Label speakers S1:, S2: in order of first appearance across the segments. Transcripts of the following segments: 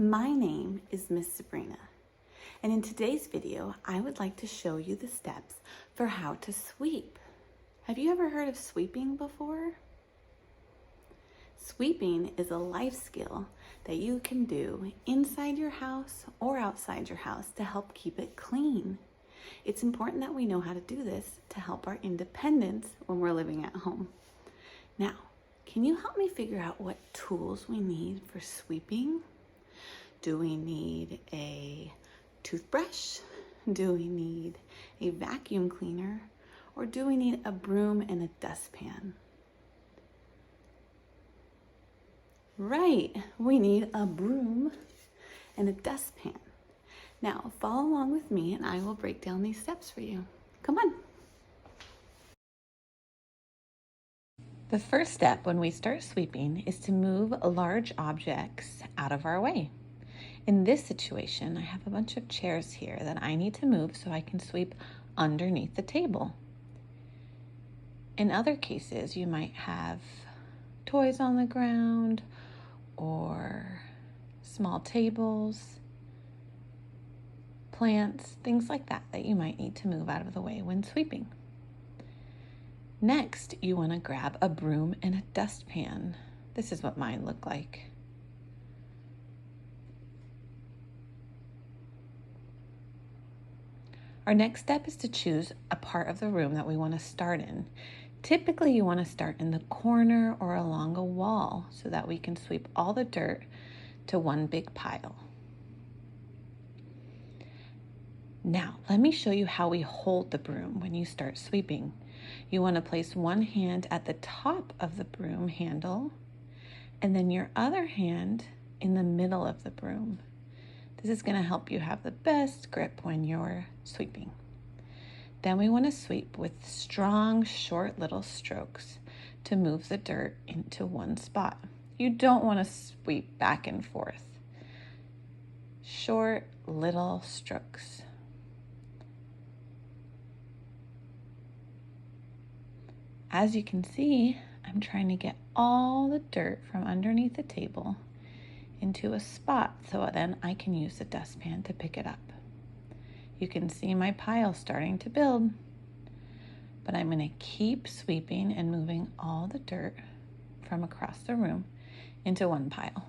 S1: My name is Miss Sabrina, and in today's video, I would like to show you the steps for how to sweep. Have you ever heard of sweeping before? Sweeping is a life skill that you can do inside your house or outside your house to help keep it clean. It's important that we know how to do this to help our independence when we're living at home. Now, can you help me figure out what tools we need for sweeping? Do we need a toothbrush? Do we need a vacuum cleaner? Or do we need a broom and a dustpan? Right, we need a broom and a dustpan. Now, follow along with me and I will break down these steps for you. Come on. The first step when we start sweeping is to move large objects out of our way. In this situation, I have a bunch of chairs here that I need to move so I can sweep underneath the table. In other cases, you might have toys on the ground or small tables, plants, things like that you might need to move out of the way when sweeping. Next, you want to grab a broom and a dustpan. This is what mine look like. Our next step is to choose a part of the room that we want to start in. Typically, you want to start in the corner or along a wall so that we can sweep all the dirt to one big pile. Now, let me show you how we hold the broom when you start sweeping. You want to place one hand at the top of the broom handle and then your other hand in the middle of the broom. This is going to help you have the best grip when you're sweeping. Then we want to sweep with strong, short little strokes to move the dirt into one spot. You don't want to sweep back and forth. Short little strokes. As you can see, I'm trying to get all the dirt from underneath the table into a spot so then I can use the dustpan to pick it up. You can see my pile starting to build, but I'm going to keep sweeping and moving all the dirt from across the room into one pile.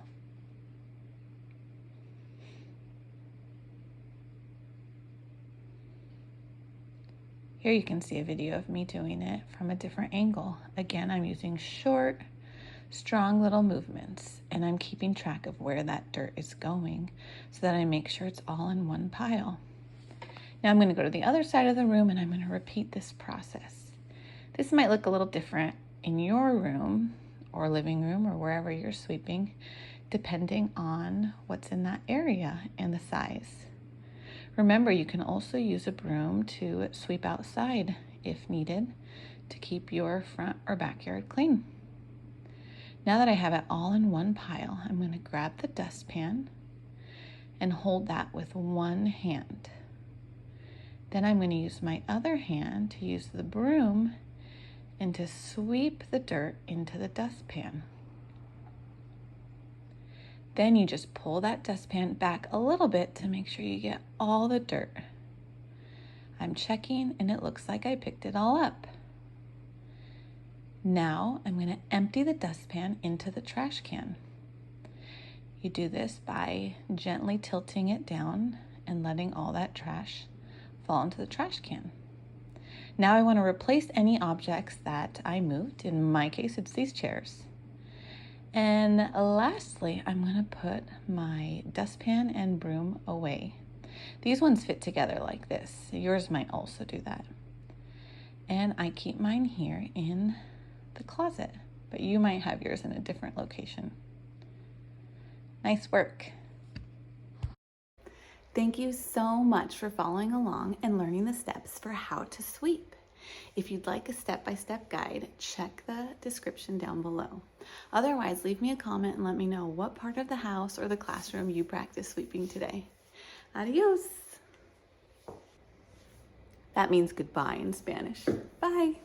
S1: Here you can see a video of me doing it from a different angle. Again, I'm using short, strong little movements, and I'm keeping track of where that dirt is going so that I make sure it's all in one pile. Now I'm going to go to the other side of the room and I'm going to repeat this process. This might look a little different in your room or living room or wherever you're sweeping, depending on what's in that area and the size. Remember, you can also use a broom to sweep outside if needed to keep your front or backyard clean. Now that I have it all in one pile, I'm going to grab the dustpan and hold that with one hand. Then I'm going to use my other hand to use the broom and to sweep the dirt into the dustpan. Then you just pull that dustpan back a little bit to make sure you get all the dirt. I'm checking and it looks like I picked it all up. Now I'm going to empty the dustpan into the trash can. You do this by gently tilting it down and letting all that trash fall into the trash can. Now I want to replace any objects that I moved. In my case, it's these chairs. And lastly, I'm going to put my dustpan and broom away. These ones fit together like this. Yours might also do that. And I keep mine here in the closet, but you might have yours in a different location. Nice work. Thank you so much for following along and learning the steps for how to sweep. If you'd like a step-by-step guide, check the description down below. Otherwise, leave me a comment and let me know what part of the house or the classroom you practice sweeping today. Adios. That means goodbye in Spanish. Bye.